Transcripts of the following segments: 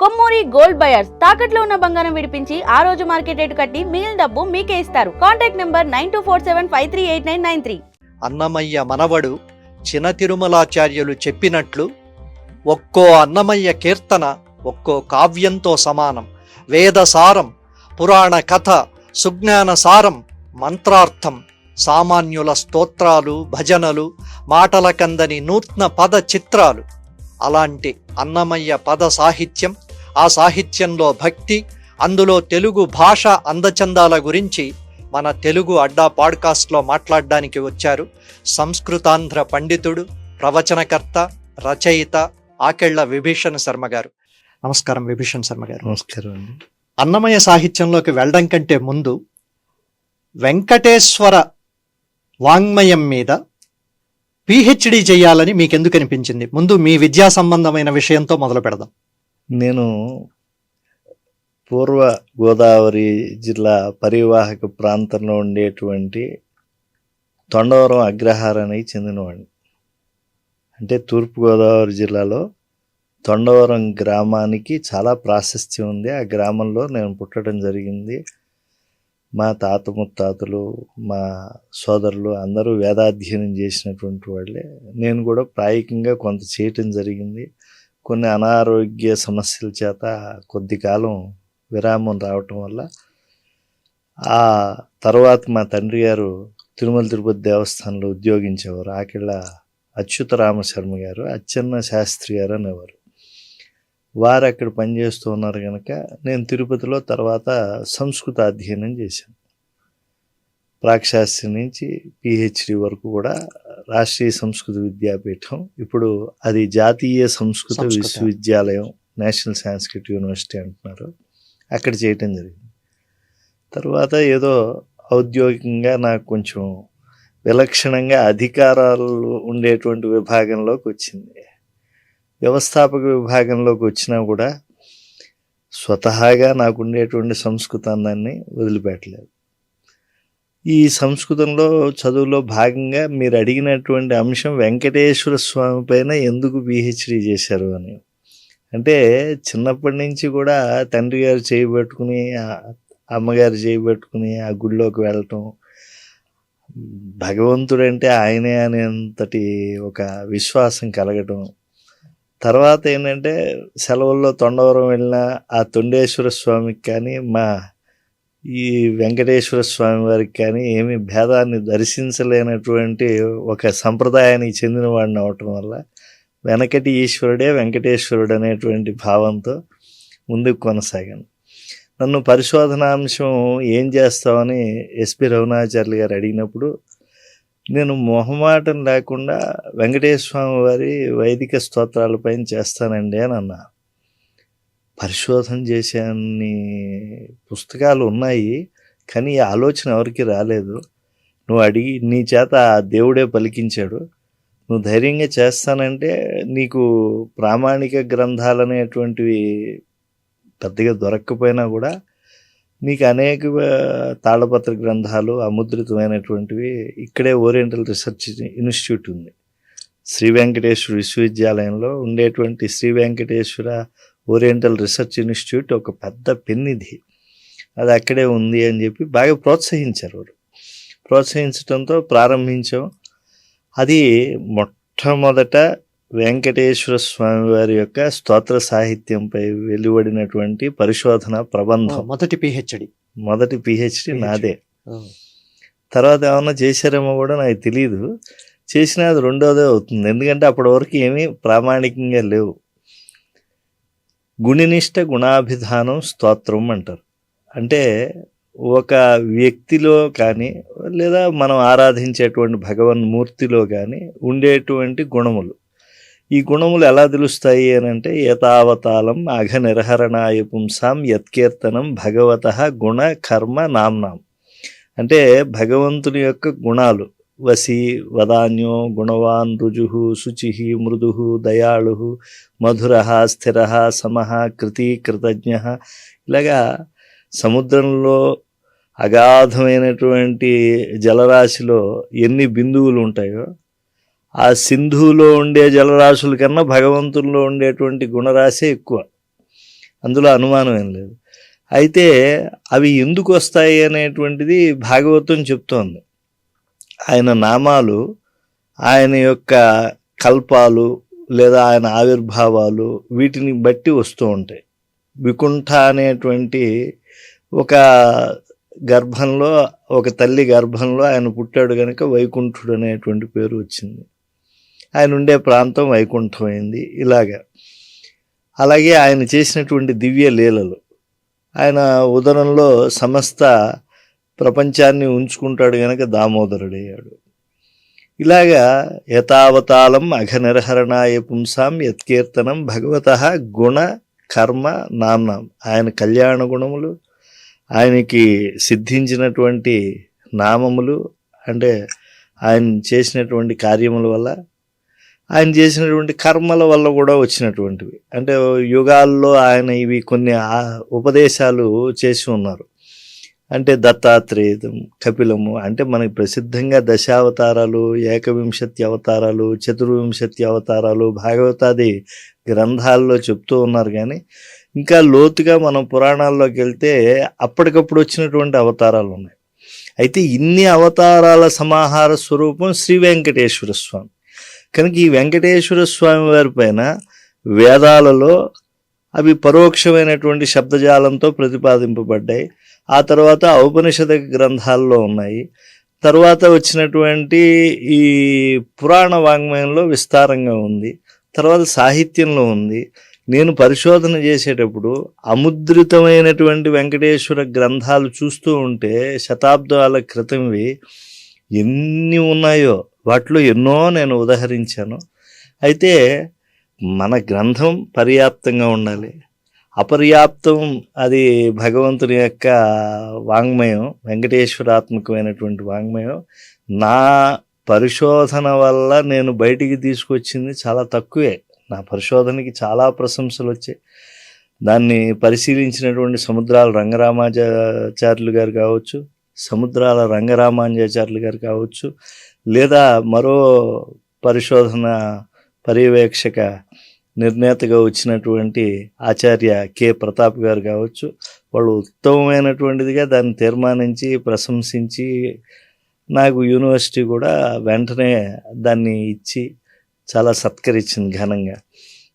Kommuri gold buyers తాకట్లో ఉన్న బంగారం విడిపించి ఆ రోజు మార్కెట్ రేటు కట్టి మిగిలిన డబ్బు మీకే ఇస్తారు. Contact number 9247538993. అన్నమయ్య మనవడు చిన తిరుమలాచార్యులు చెప్పినట్లు ఒక్కో అన్నమయ్య కీర్తన ఒక్కో కావ్యంతో సమానం. వేదసారం, పురాణ కథ, సుజ్ఞాన సారం, మంత్రార్థం, సామాన్యుల స్తోత్రాలు, భజనలు, మాటల కందని నూత్న పద చిత్రాలు. అలాంటి అన్నమయ్య పద సాహిత్యం, ఆ సాహిత్యంలో భక్తి, అందులో తెలుగు భాష అందచందాల గురించి మన తెలుగు అడ్డా పాడ్కాస్ట్లో మాట్లాడడానికి వచ్చారు సంస్కృతాంధ్ర పండితుడు, ప్రవచనకర్త, రచయిత ఆకెళ్ల విభీషణ శర్మ గారు. నమస్కారం విభీషణ శర్మ గారు. నమస్కారం అండి. అన్నమయ్య సాహిత్యంలోకి వెళ్ళడం కంటే ముందు వెంకటేశ్వర వాంగ్మయం మీద పిహెచ్డి చేయాలని మీకు ఎందుకు అనిపించింది? ముందు మీ విద్యా సంబంధమైన విషయంతో మొదలు పెడదాం. నేను పూర్వ గోదావరి జిల్లా పరివాహక ప్రాంతంలో ఉండేటువంటి తొండవరం అగ్రహారానికి చెందినవాడిని. అంటే తూర్పుగోదావరి జిల్లాలో తొండవరం గ్రామానికి చాలా ప్రాశస్త్యం ఉంది. ఆ గ్రామంలో నేను పుట్టడం జరిగింది. మా తాత ముత్తాతలు, మా సోదరులు అందరూ వేదాధ్యయనం చేసినటువంటి వాళ్ళే. నేను కూడా ప్రాయికంగా కొంత చేయటం జరిగింది. కొన్ని అనారోగ్య సమస్యల చేత కొద్ది కాలం విరామం రావటం వల్ల ఆ తర్వాత మా తండ్రి గారు తిరుమల తిరుపతి దేవస్థానంలో ఉద్యోగించేవారు. ఆకెళ్ళ అచ్యుతరామశర్మ గారు, అచ్చెన్న శాస్త్రి గారు అనేవారు. వారు అక్కడ పనిచేస్తూ ఉన్నారు కనుక నేను తిరుపతిలో తర్వాత సంస్కృత అధ్యయనం చేశాను. ప్రాక్శాస్త్రి నుంచి పిహెచ్డి వరకు కూడా రాష్ట్రీయ సంస్కృత విద్యాపీఠం, ఇప్పుడు అది జాతీయ సంస్కృత విశ్వవిద్యాలయం, నేషనల్ సాంస్క్రిట్ యూనివర్సిటీ అంటున్నారు, అక్కడ చేయటం జరిగింది. తర్వాత ఏదో ఔద్యోగికంగా నాకు కొంచెం విలక్షణంగా అధికారాలు ఉండేటువంటి విభాగంలోకి వచ్చింది. వ్యవస్థాపక విభాగంలోకి వచ్చినా కూడా స్వతహాగా నాకు ఉండేటువంటి సంస్కృతాన్ని వదిలిపెట్టలేదు. ఈ సంస్కృతంలో చదువులో భాగంగా మీరు అడిగినటువంటి అంశం వెంకటేశ్వర స్వామి పైన ఎందుకు పిహెచ్డి చేశారు అని. అంటే చిన్నప్పటి నుంచి కూడా తండ్రి గారు చేయబెట్టుకుని, అమ్మగారు చేయబెట్టుకుని ఆ గుడిలోకి వెళ్ళటం, భగవంతుడంటే ఆయనే అనేంతటి ఒక విశ్వాసం కలగటం. తర్వాత ఏంటంటే సెలవుల్లో తొండవరం వెళ్ళిన ఆ తొండేశ్వర స్వామికి కానీ మా ఈ వెంకటేశ్వర స్వామి వారికి కానీ ఏమీ భేదాన్ని దర్శించలేనటువంటి ఒక సంప్రదాయానికి చెందిన వాడిని అవటం వల్ల వెనకటి ఈశ్వరుడే వెంకటేశ్వరుడు అనేటువంటి భావంతో ముందుకు కొనసాగాను. నన్ను పరిశోధనాంశం ఏం చేస్తామని ఎస్పి రమణాచార్యులు గారు అడిగినప్పుడు నేను మొహమాటం లేకుండా వెంకటేశ్వర స్వామి వారి వైదిక స్తోత్రాలపైన చేస్తానండి అని అన్నా. పరిశోధన చేసే అన్ని పుస్తకాలు ఉన్నాయి, కానీ ఈ ఆలోచన ఎవరికి రాలేదు. నువ్వు అడిగి నీ చేత ఆ దేవుడే పలికించాడు, నువ్వు ధైర్యంగా చేస్తానంటే నీకు ప్రామాణిక గ్రంథాలు అనేటువంటివి పెద్దగా దొరక్కపోయినా కూడా నీకు అనేక తాళపత్ర గ్రంథాలు అముద్రితమైనటువంటివి ఇక్కడే ఓరియంటల్ రీసెర్చ్ ఇన్స్టిట్యూట్ ఉంది. శ్రీ వెంకటేశ్వర విశ్వవిద్యాలయంలో ఉండేటువంటి Shri Venkateswara oriental research institute ఒక పెద్ద పెన్నిధి, అది అక్కడే ఉంది అని చెప్పి బాగా ప్రోత్సహించారు వారు. ప్రోత్సహించడంతో ప్రారంభించాం. అది మొట్టమొదట వెంకటేశ్వర స్వామి వారి యొక్క స్తోత్ర సాహిత్యంపై వెలువడినటువంటి పరిశోధన ప్రబంధం. మొదటి పిహెచ్డి నాదే. తర్వాత ఏమన్నా చేశారేమో కూడా నాకు తెలియదు. చేసినా అది రెండోదే అవుతుంది, ఎందుకంటే అప్పటి వరకు ఏమీ ప్రామాణికంగా లేవు. గుణినిష్ట గుణాభిధానం స్తోత్రం అంటారు. అంటే ఒక వ్యక్తిలో కానీ లేదా మనం ఆరాధించేటువంటి భగవన్మూర్తిలో కానీ ఉండేటువంటి గుణములు, ఈ గుణములు ఎలా తెలుస్తాయి అని అంటే ఏతావతాళం అఘ నిర్హరణాయ పుంసాం యత్కీర్తనం భగవతః గుణ కర్మ నామ్నాం. అంటే భగవంతుని యొక్క గుణాలు వసి, వదాన్యో, గుణవాన్, రుజు, శుచి, మృదు, దయాళు, మధుర, స్థిర, సమః, కృతి, కృతజ్ఞ. ఇలాగా సముద్రంలో అగాధమైనటువంటి జలరాశిలో ఎన్ని బిందువులు ఉంటాయో ఆ సింధువులో ఉండే జలరాశుల కన్నా భగవంతుల్లో ఉండేటువంటి గుణరాశి ఎక్కువ. అందులో అనుమానం ఏం లేదు. అయితే అవి ఎందుకు వస్తాయి అనేటువంటిది భాగవతం చెప్తోంది. ఆయన నామాలు, ఆయన యొక్క కల్పాలు లేదా ఆయన ఆవిర్భావాలు వీటిని బట్టి వస్తూ ఉంటాయి. వికుంఠ అనేటువంటి ఒక గర్భంలో, ఒక తల్లి గర్భంలో ఆయన పుట్టాడు కనుక వైకుంఠుడు అనేటువంటి పేరు వచ్చింది. ఆయన ఉండే ప్రాంతం వైకుంఠమైంది. అలాగే ఆయన చేసినటువంటి దివ్య లీలలు, ఆయన ఉదరంలో సమస్త ప్రపంచాన్ని ఉంచుకుంటాడు కనుక దామోదరుడయ్యాడు. ఇలాగా యథావతాళం అఘనిర్హరణాయ పుంసాం యత్కీర్తనం భగవతః గుణ కర్మ నామ్నాం. ఆయన కళ్యాణ గుణములు, ఆయనకి సిద్ధించినటువంటి నామములు, అంటే ఆయన చేసినటువంటి కార్యముల వల్ల, ఆయన చేసినటువంటి కర్మల వల్ల కూడా వచ్చినటువంటివి. అంటే యుగాల్లో ఆయన ఇవి కొన్ని ఉపదేశాలు చేసి ఉన్నారు. అంటే దత్తాత్రేయం, కపిలము, అంటే మనకి ప్రసిద్ధంగా దశావతారాలు, ఏకవింశతి అవతారాలు, చతుర్వింశతి అవతారాలు భాగవతాది గ్రంథాల్లో చెప్తూ ఉన్నారు. కానీ ఇంకా లోతుగా మనం పురాణాల్లోకి వెళ్తే అప్పటికప్పుడు వచ్చినటువంటి అవతారాలు ఉన్నాయి. అయితే ఇన్ని అవతారాల సమాహార స్వరూపం శ్రీ వెంకటేశ్వర స్వామి కనుక ఈ వెంకటేశ్వర స్వామి వారి పైన వేదాలలో అవి పరోక్షమైనటువంటి శబ్దజాలంతో ప్రతిపాదింపబడ్డాయి. ఆ తర్వాత ఔపనిషద గ్రంథాల్లో ఉన్నాయి. తర్వాత వచ్చినటువంటి ఈ పురాణ వాంగ్మయంలో విస్తారంగా ఉంది. తర్వాత సాహిత్యంలో ఉంది. నేను పరిశోధన చేసేటప్పుడు అముద్రితమైనటువంటి వెంకటేశ్వర గ్రంథాలు చూస్తూ ఉంటే శతాబ్దాల క్రితంవి ఎన్ని ఉన్నాయో వాటిలో ఎన్నో నేను ఉదహరించాను. అయితే మన గ్రంథం పర్యాప్తంగా ఉండాలి. అపర్యాప్తం అది భగవంతుని యొక్క వాంగ్మయం, వెంకటేశ్వరాత్మకమైనటువంటి వాంగ్మయం. నా పరిశోధన వల్ల నేను బయటికి తీసుకొచ్చింది చాలా తక్కువే. నా పరిశోధనకి చాలా ప్రశంసలు వచ్చాయి. దాన్ని పరిశీలించినటువంటి సముద్రాల రంగరామాచార్యులు గారు కావచ్చు, సముద్రాల రంగరామాంజాచార్యులు గారు కావచ్చు, లేదా మరో పరిశోధన పర్యవేక్షక నిర్ణేతగా వచ్చినటువంటి ఆచార్య కె ప్రతాప్ గారు కావచ్చు, వాళ్ళు ఉత్తమమైనటువంటిదిగా దాన్ని తీర్మానించి ప్రశంసించి నాకు యూనివర్సిటీ కూడా వెంటనే దాన్ని ఇచ్చి చాలా సత్కరించింది ఘనంగా.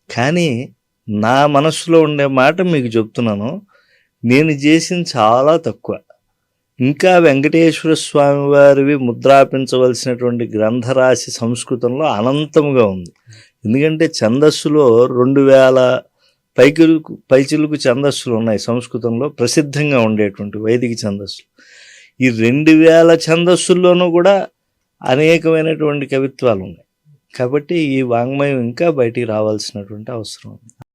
కానీ నా మనసులో ఉండే మాట మీకు చెప్తున్నాను, నేను చేసింది చాలా తక్కువ. ఇంకా వెంకటేశ్వర స్వామి వారివి ముద్రాపించవలసినటువంటి గ్రంథరాశి సంస్కృతంలో అనంతముగా ఉంది. ఎందుకంటే ఛందస్సులో 2000 పైచిలుకు ఛందస్సులు ఉన్నాయి సంస్కృతంలో, ప్రసిద్ధంగా ఉండేటువంటి వైదిక ఛందస్సులు. ఈ 2000 ఛందస్సుల్లోనూ కూడా అనేకమైనటువంటి కవిత్వాలు ఉన్నాయి. కాబట్టి ఈ వాంగ్మయం ఇంకా బయటికి రావాల్సినటువంటి అవసరం ఉంది.